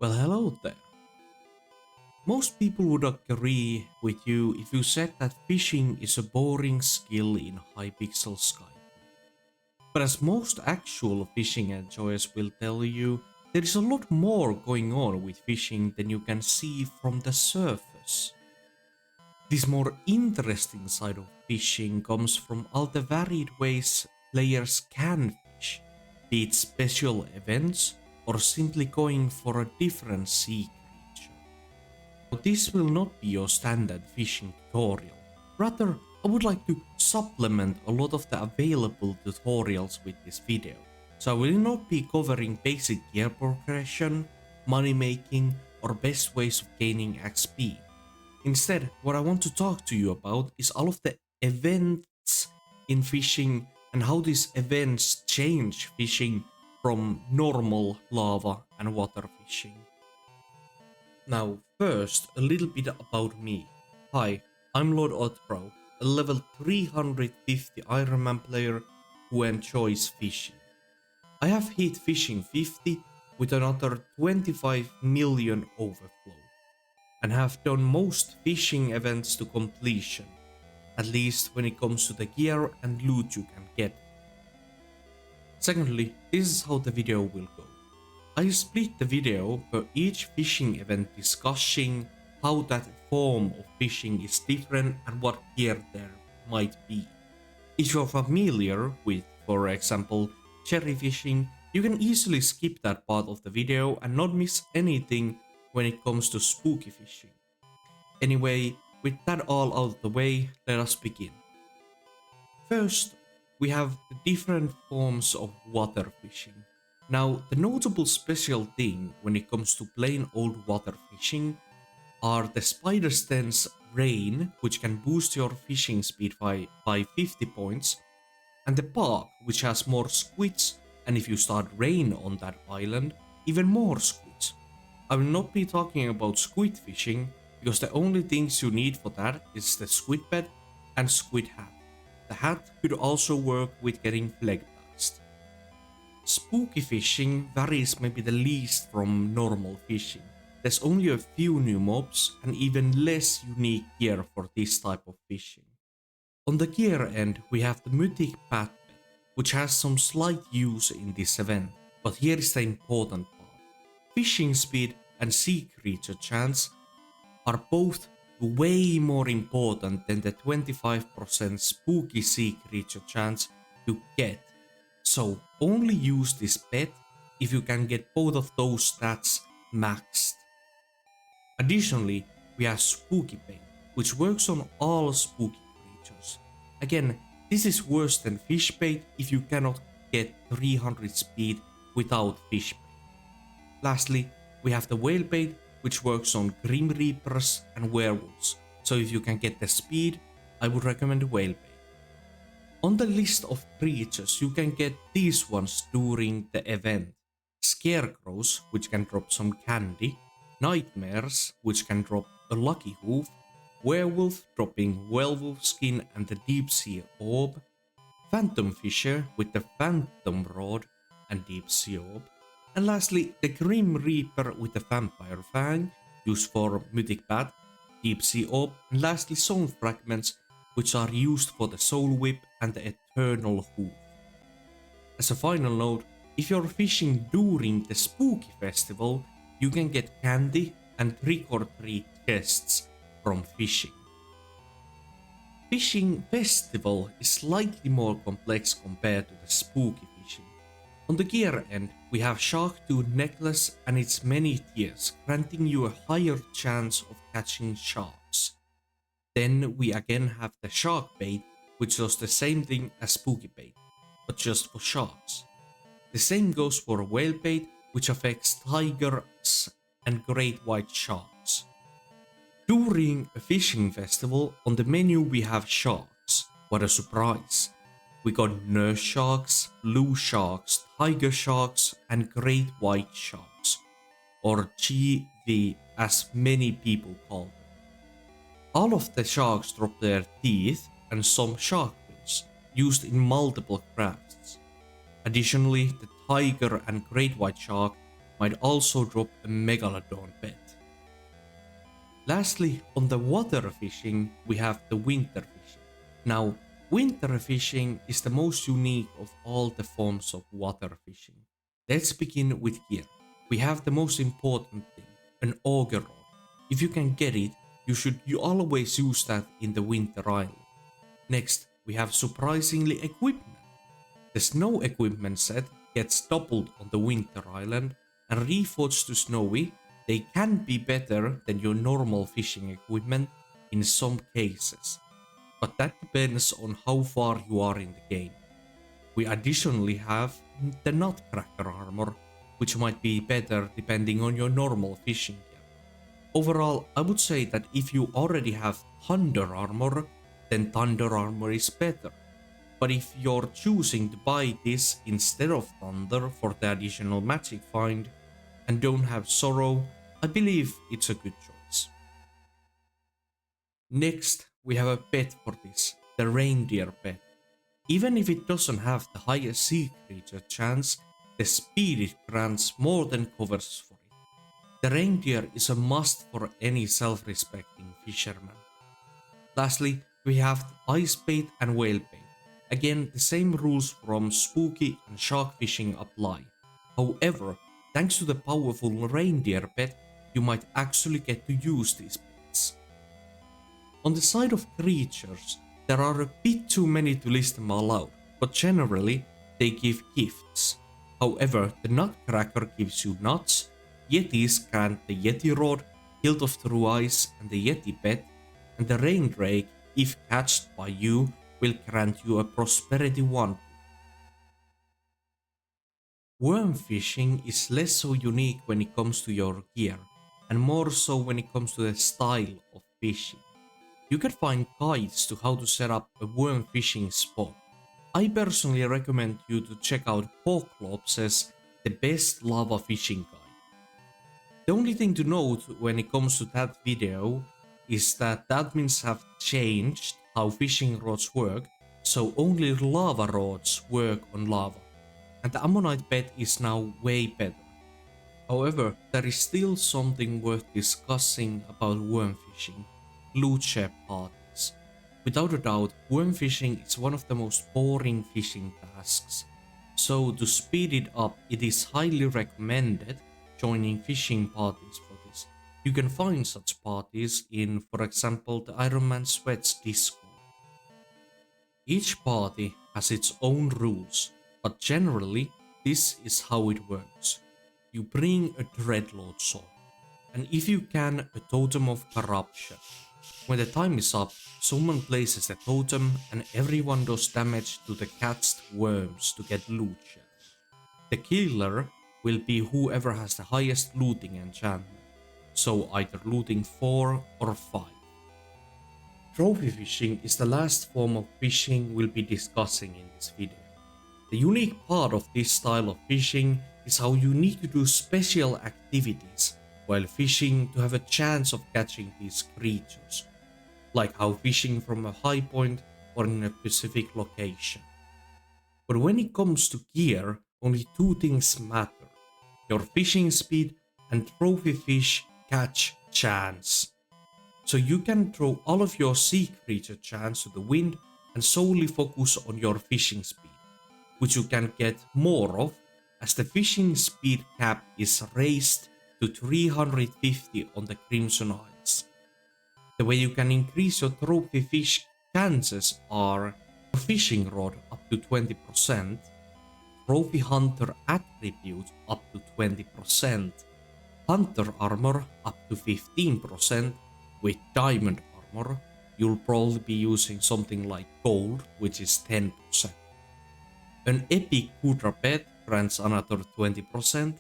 Well, hello there. Most people would agree with you if you said that fishing is a boring skill in Hypixel Skyblock. But as most actual fishing enjoyers will tell you, there is a lot more going on with fishing than you can see from the surface. This more interesting side of fishing comes from all the varied ways players can fish, be it special events or simply going for a different sea creature. This will not be your standard fishing tutorial. Rather, I would like to supplement a lot of the available tutorials with this video. So I will not be covering basic gear progression, money making, or best ways of gaining XP. Instead, what I want to talk to you about is all of the events in fishing and how these events change fishing from normal lava and water fishing. Now, first, a little bit about me. Hi, I'm Lordotro, a level 350 Ironman player who enjoys fishing. I have hit fishing 50 with another 25 million overflow, and have done most fishing events to completion, at least when it comes to the gear and loot you can get. Secondly, this is how the video will go. I split the video per each fishing event discussing how that form of fishing is different and what gear there might be. If you're familiar with, for example, cherry fishing, you can easily skip that part of the video and not miss anything when it comes to spooky fishing. Anyway, with that all out of the way, let us begin. First, we have the different forms of water fishing. Now, the notable special thing when it comes to plain old water fishing are the spider stance rain, which can boost your fishing speed by 50 points, and the park, which has more squids, and if you start rain on that island, even more squids. I will not be talking about squid fishing, because the only things you need for that is the squid bed and squid hat. The hat could also work with getting flag blast. Spooky fishing varies maybe the least from normal fishing. There's only a few new mobs and even less unique gear for this type of fishing. On the gear end, we have the mythic bat bed, which has some slight use in this event, but here is the important part. Fishing speed and sea creature chance are both way more important than the 25% spooky sea creature chance you get. So only use this bet if you can get both of those stats maxed. Additionally, we have spooky bait, which works on all spooky creatures. Again, this is worse than fish bait if you cannot get 300 speed without fish bait. Lastly, we have the whale bait, which works on Grim Reapers and werewolves, so if you can get the speed, I would recommend whale bait. On the list of creatures, you can get these ones during the event. Scarecrows, which can drop some candy, nightmares, which can drop a lucky hoof, werewolf dropping werewolf skin and the deep sea orb, phantom fisher with the phantom rod and deep sea orb, and lastly the grim reaper with the vampire fang, used for mythic bat, deep sea orb, and lastly soul fragments, which are used for the soul whip and the eternal hoof. As a final note, if you're fishing during the spooky festival, you can get candy and trick or treat chests from fishing. Fishing festival is slightly more complex compared to the spooky fishing. On the gear end, we have shark tooth necklace and its many tiers, granting you a higher chance of catching sharks. Then we again have the shark bait, which does the same thing as spooky bait, but just for sharks. The same goes for whale bait, which affects tigers and great white sharks. During a fishing festival, on the menu we have sharks. What a surprise! We got nurse sharks, blue sharks, tiger sharks, and great white sharks, or GV as many people call them. All of the sharks drop their teeth and some shark fins, used in multiple crafts. Additionally, the tiger and great white shark might also drop a Megalodon pet. Lastly, on the water fishing, we have the winter fishing. Now, winter fishing is the most unique of all the forms of water fishing. Let's begin with gear. We have the most important thing, an auger rod. If you can get it, you always use that in the winter island. Next, we have surprisingly equipment. The snow equipment set gets doubled on the winter island, and reforged to snowy, they can be better than your normal fishing equipment in some cases, but that depends on how far you are in the game. We additionally have the Nutcracker armor, which might be better depending on your normal fishing gear. Overall, I would say that if you already have Thunder armor, then Thunder armor is better. But if you're choosing to buy this instead of Thunder for the additional magic find and don't have Sorrow, I believe it's a good choice. Next, we have a pet for this, the Reindeer pet. Even if it doesn't have the highest sea creature chance, the speed it grants more than covers for it. The Reindeer is a must for any self-respecting fisherman. Lastly, we have Ice Bait and Whale Bait. Again, the same rules from spooky and shark fishing apply. However, thanks to the powerful Reindeer pet, you might actually get to use these baits. On the side of creatures, there are a bit too many to list them all out, but generally they give gifts. However, the Nutcracker gives you nuts, Yetis grant the Yeti Rod, Hilt of True Ice and the Yeti Pet, and the Raindrake, if catched by you, will grant you a Prosperity 1. Worm fishing is less so unique when it comes to your gear, and more so when it comes to the style of fishing. You can find guides to how to set up a worm fishing spot. I personally recommend you to check out Hawklops's The Best Lava Fishing Guide. The only thing to note when it comes to that video is that the admins have changed how fishing rods work, so only lava rods work on lava, and the Ammonite pet is now way better. However, there is still something worth discussing about worm fishing: loot share parties. Without a doubt, worm fishing is one of the most boring fishing tasks, so to speed it up, it is highly recommended joining fishing parties for this. You can find such parties in, for example, the Iron Man Sweats Discord. Each party has its own rules, but generally, this is how it works. You bring a Dreadlord sword, and if you can, a Totem of Corruption. When the time is up, someone places the totem and everyone does damage to the catched worms to get loot shells. The killer will be whoever has the highest looting enchantment, so either looting 4 or 5. Trophy fishing is the last form of fishing we'll be discussing in this video. The unique part of this style of fishing is how you need to do special activities while fishing to have a chance of catching these creatures, like how fishing from a high point or in a specific location. But when it comes to gear, only two things matter: your fishing speed and trophy fish catch chance. So you can throw all of your sea creature chance to the wind and solely focus on your fishing speed, which you can get more of as the fishing speed cap is raised to 350 on the Crimson Isles. The way you can increase your trophy fish chances are a fishing rod up to 20%, trophy hunter attribute up to 20%, hunter armor up to 15%, with diamond armor you'll probably be using something like gold, which is 10%. An epic Kudra pet grants another 20%.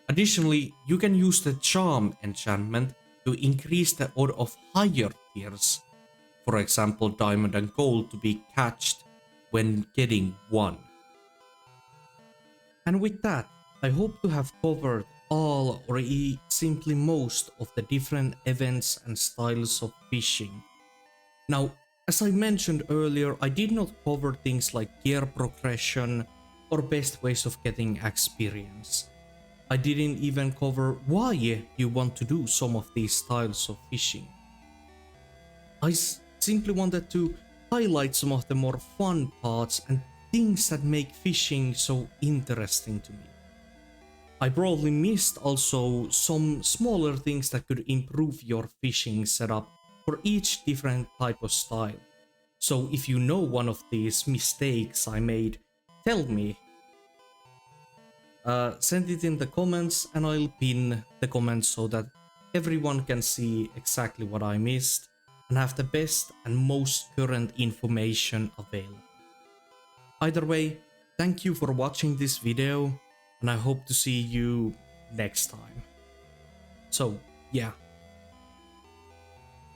Additionally, you can use the charm enchantment to increase the odd of higher tiers, for example diamond and gold, to be catched when getting 1. And with that, I hope to have covered all or simply most of the different events and styles of fishing. Now, as I mentioned earlier, I did not cover things like gear progression or best ways of getting experience. I didn't even cover why you want to do some of these styles of fishing. I simply wanted to highlight some of the more fun parts and things that make fishing so interesting to me. I probably missed also some smaller things that could improve your fishing setup for each different type of style. So if you know one of these mistakes I made, tell me. Send it in the comments and I'll pin the comments so that everyone can see exactly what I missed and have the best and most current information available. Either way, thank you for watching this video and I hope to see you next time. So yeah,